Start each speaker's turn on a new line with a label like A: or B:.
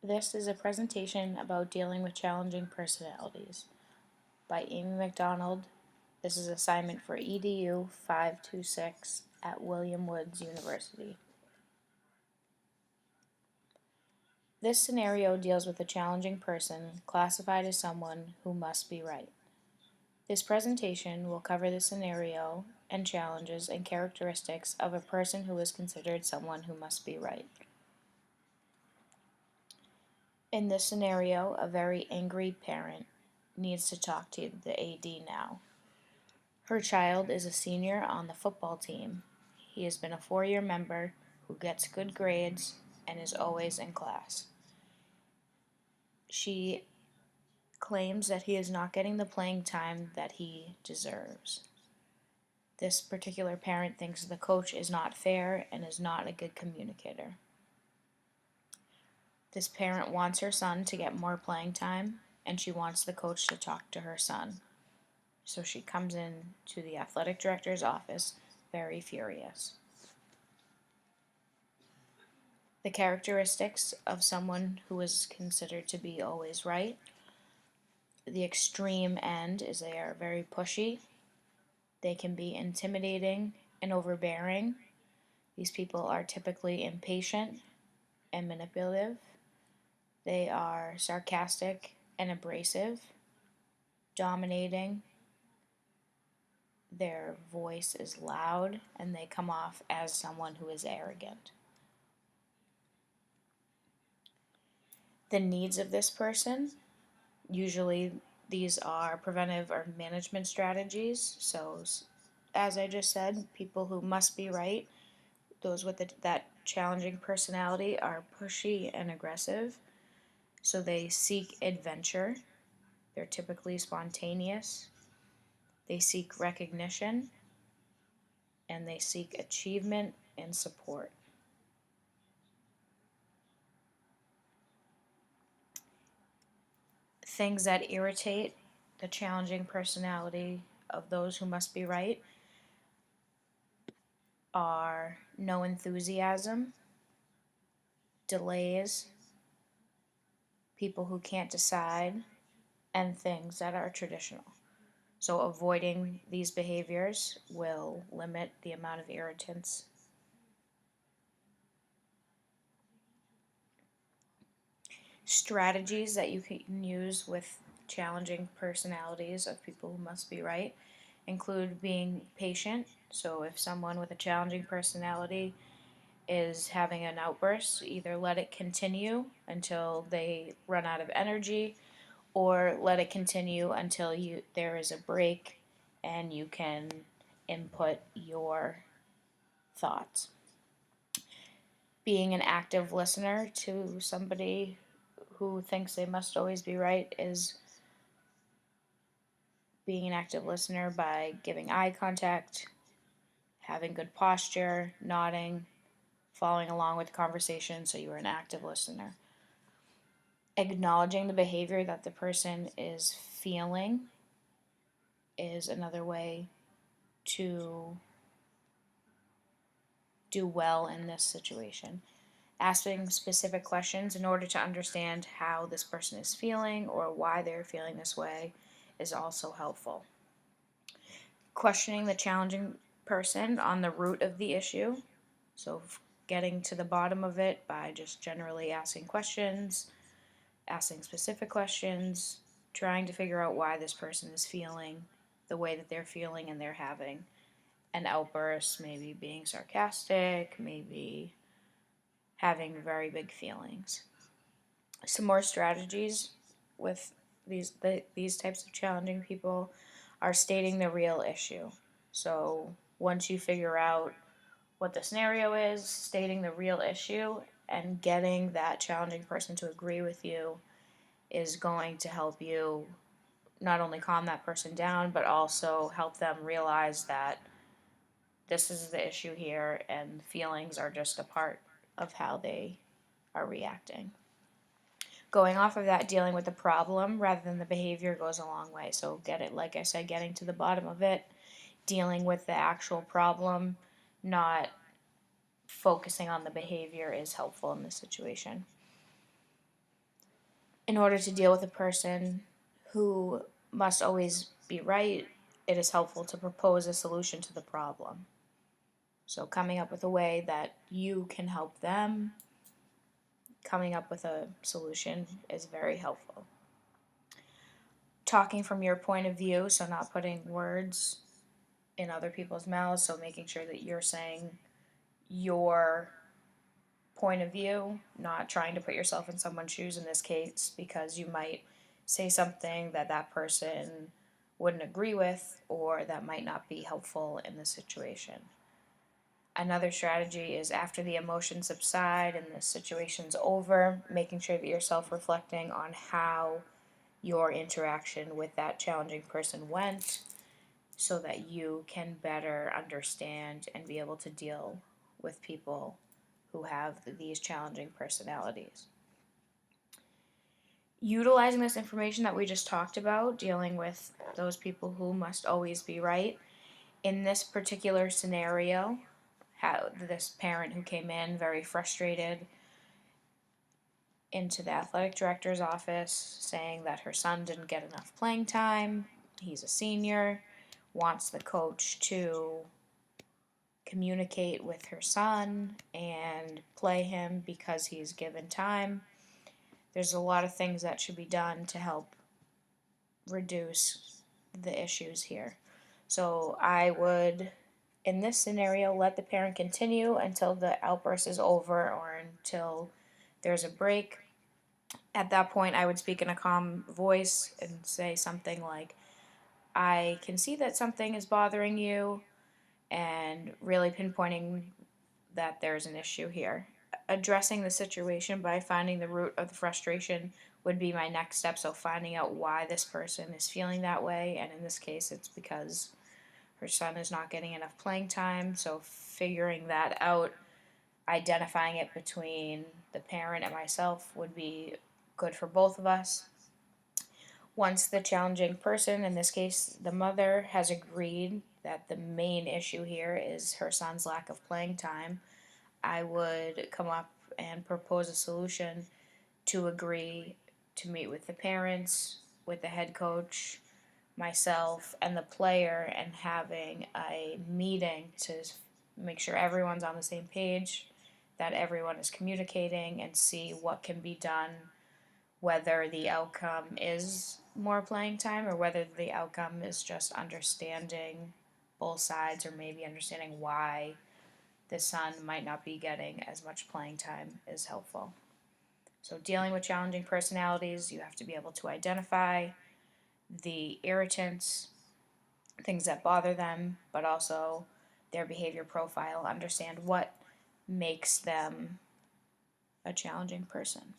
A: This is a presentation about dealing with challenging personalities by Amy McDonald. This is assignment for EDU 526 at William Woods University. This scenario deals with a challenging person classified as someone who must be right. This presentation will cover the scenario and challenges and characteristics of a person who is considered someone who must be right. In this scenario, a very angry parent needs to talk to the AD now. Her child is a senior on the football team. He has been a 4-year member who gets good grades and is always in class. She claims that he is not getting the playing time that he deserves. This particular parent thinks the coach is not fair and is not a good communicator. This parent wants her son to get more playing time, and she wants the coach to talk to her son. So she comes in to the athletic director's office very furious. The characteristics of someone who is considered to be always right. The extreme end is they are very pushy. They can be intimidating and overbearing. These people are typically impatient and manipulative. They are sarcastic and abrasive, dominating. Their voice is loud, and they come off as someone who is arrogant. The needs of this person, usually these are preventive or management strategies. So, as I just said, people who must be right, those with that challenging personality, are pushy and aggressive. So they seek adventure. They're typically spontaneous. They seek recognition, and they seek achievement and support. Things that irritate the challenging personality of those who must be right are no enthusiasm, delays, people who can't decide, and things that are traditional. So avoiding these behaviors will limit the amount of irritants. Strategies that you can use with challenging personalities of people who must be right include being patient. So if someone with a challenging personality is having an outburst, either let it continue until they run out of energy, or let it continue until there is a break and you can input your thoughts. Being an active listener to somebody who thinks they must always be right is being an active listener by giving eye contact, having good posture, nodding, following along with the conversation so you are an active listener. Acknowledging the behavior that the person is feeling is another way to do well in this situation. Asking specific questions in order to understand how this person is feeling or why they're feeling this way is also helpful. Questioning the challenging person on the root of the issue, so getting to the bottom of it by just generally asking questions, asking specific questions, trying to figure out why this person is feeling the way that they're feeling and they're having an outburst, maybe being sarcastic, maybe having very big feelings. Some more strategies with these types of challenging people are stating the real issue. So once you figure out what the scenario is, stating the real issue and getting that challenging person to agree with you is going to help you not only calm that person down, but also help them realize that this is the issue here and feelings are just a part of how they are reacting. Going off of that, dealing with the problem rather than the behavior goes a long way. So like I said, getting to the bottom of it, dealing with the actual problem, not focusing on the behavior is helpful in this situation. In order to deal with a person who must always be right, it is helpful to propose a solution to the problem. So, coming up with a way that you can help them, coming up with a solution is very helpful. Talking from your point of view, so not putting words in other people's mouths, so making sure that you're saying your point of view, not trying to put yourself in someone's shoes in this case, because you might say something that that person wouldn't agree with or that might not be helpful in the situation. Another strategy is after the emotions subside and the situation's over, making sure that you're self reflecting on how your interaction with that challenging person went so that you can better understand and be able to deal with people who have these challenging personalities. Utilizing this information that we just talked about, dealing with those people who must always be right, in this particular scenario, how this parent who came in very frustrated into the athletic director's office saying that her son didn't get enough playing time, he's a senior, wants the coach to communicate with her son and play him because he's given time. There's a lot of things that should be done to help reduce the issues here. So I would, in this scenario, let the parent continue until the outburst is over or until there's a break. At that point, I would speak in a calm voice and say something like, I can see that something is bothering you, and really pinpointing that there's an issue here. Addressing the situation by finding the root of the frustration would be my next step. So, finding out why this person is feeling that way, and in this case, it's because her son is not getting enough playing time. So, figuring that out, identifying it between the parent and myself would be good for both of us. Once the challenging person, in this case the mother, has agreed that the main issue here is her son's lack of playing time, I would come up and propose a solution to agree to meet with the parents, with the head coach, myself, and the player, and having a meeting to make sure everyone's on the same page, that everyone is communicating, and see what can be done, whether the outcome is more playing time or whether the outcome is just understanding both sides or maybe understanding why the son might not be getting as much playing time is helpful. So, dealing with challenging personalities, you have to be able to identify the irritants, things that bother them, but also their behavior profile, understand what makes them a challenging person.